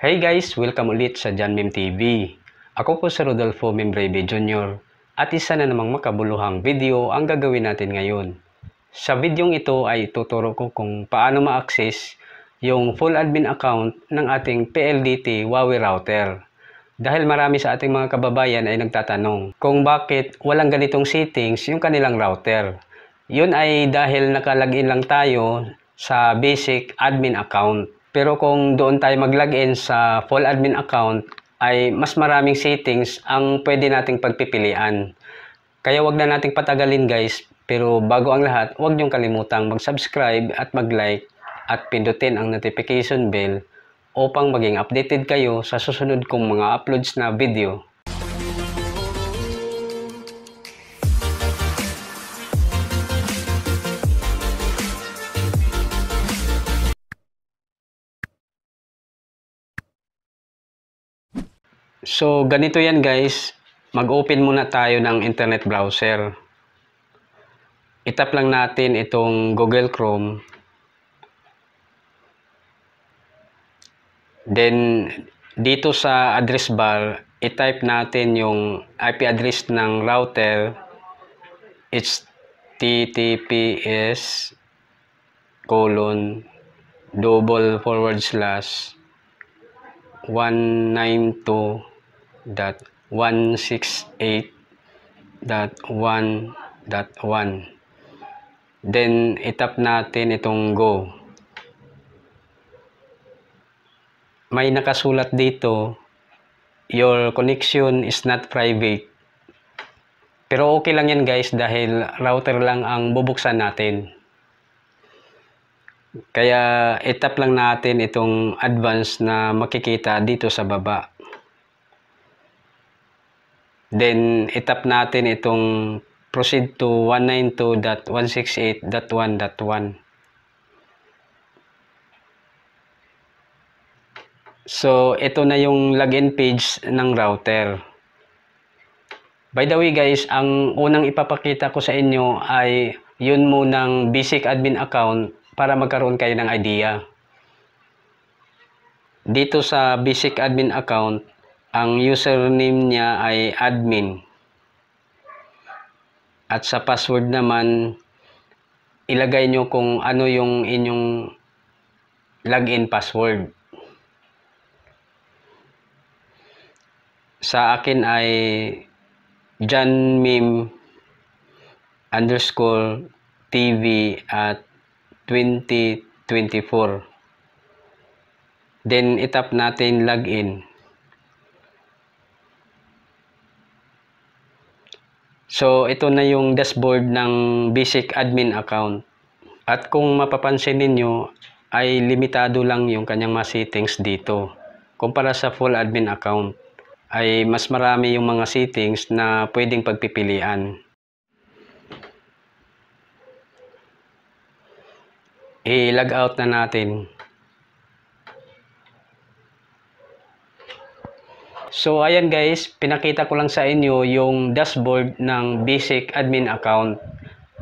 Hey guys! Welcome ulit sa John Meme TV. Ako po si Rodolfo Membreve Jr. At isa na namang makabuluhang video ang gagawin natin ngayon. Sa videong ito ay tuturo ko kung paano ma-access yung full admin account ng ating PLDT Huawei router. Dahil marami sa ating mga kababayan ay nagtatanong kung bakit walang ganitong settings yung kanilang router. Yun ay dahil nakalagin lang tayo sa basic admin account. Pero kung doon tayo mag-login sa full admin account, ay mas maraming settings ang pwede nating pagpipilian. Kaya wag na nating patagalin guys, pero bago ang lahat, wag niyong kalimutang mag-subscribe at mag-like at pindutin ang notification bell upang maging updated kayo sa susunod kong mga uploads na video. So, ganito yan guys. Mag-open muna tayo ng internet browser. I-tap lang natin itong Google Chrome. Then, dito sa address bar, i-type natin yung IP address ng router. https://192.168.1.1. Then, i-tap natin itong go. May nakasulat dito, your connection is not private. Pero okay lang yan guys dahil router lang ang bubuksan natin. Kaya i-tap lang natin itong advanced na makikita dito sa baba. Then i-tap natin itong proceed to 192.168.1.1. So, ito na yung login page ng router. By the way guys, ang unang ipapakita ko sa inyo ay yun munang basic admin account para magkaroon kayo ng idea. Dito sa basic admin account, ang username niya ay admin. At sa password naman, ilagay nyo kung ano yung inyong login password. Sa akin ay johnmeme_tv at 2024. Then itap natin login. So ito na yung dashboard ng basic admin account. At kung mapapansin ninyo ay limitado lang yung kanyang mga settings dito. Kumpara sa full admin account ay mas marami yung mga settings na pwedeng pagpipilian. I-log out na natin. So ayan guys, pinakita ko lang sa inyo yung dashboard ng basic admin account.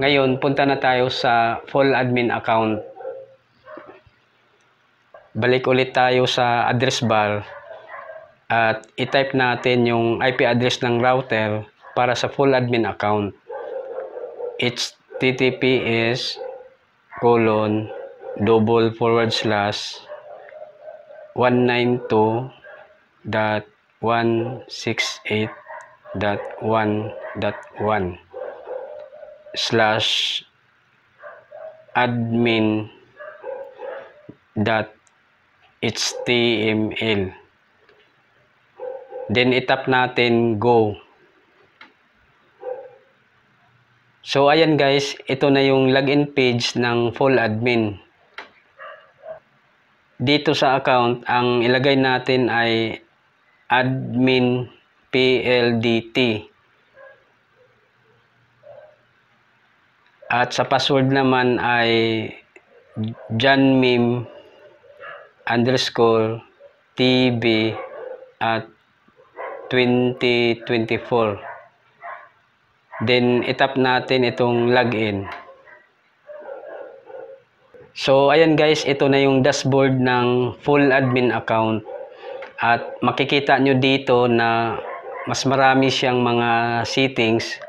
Ngayon, punta na tayo sa full admin account. Balik ulit tayo sa address bar. At i-type natin yung IP address ng router para sa full admin account. https://192.168.1.1/admin.html. Then itap natin go. So ayan guys, ito na yung login page ng full admin. Dito sa account, ang ilagay natin ay admin PLDT. At sa password naman ay johnmeme_tv at 2024. Then itap natin itong login. So ayan guys, ito na yung dashboard ng full admin account. At makikita nyo dito na mas marami siyang mga settings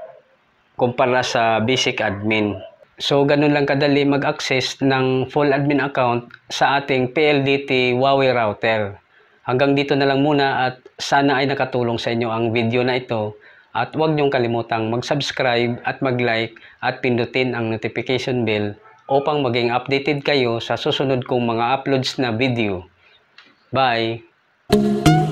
kumpara sa basic admin. So, ganun lang kadali mag-access ng full admin account sa ating PLDT Huawei router. Hanggang dito na lang muna at sana ay nakatulong sa inyo ang video na ito. At huwag niyong kalimutang mag-subscribe at mag-like at pindutin ang notification bell upang maging updated kayo sa susunod kong mga uploads na video. Bye!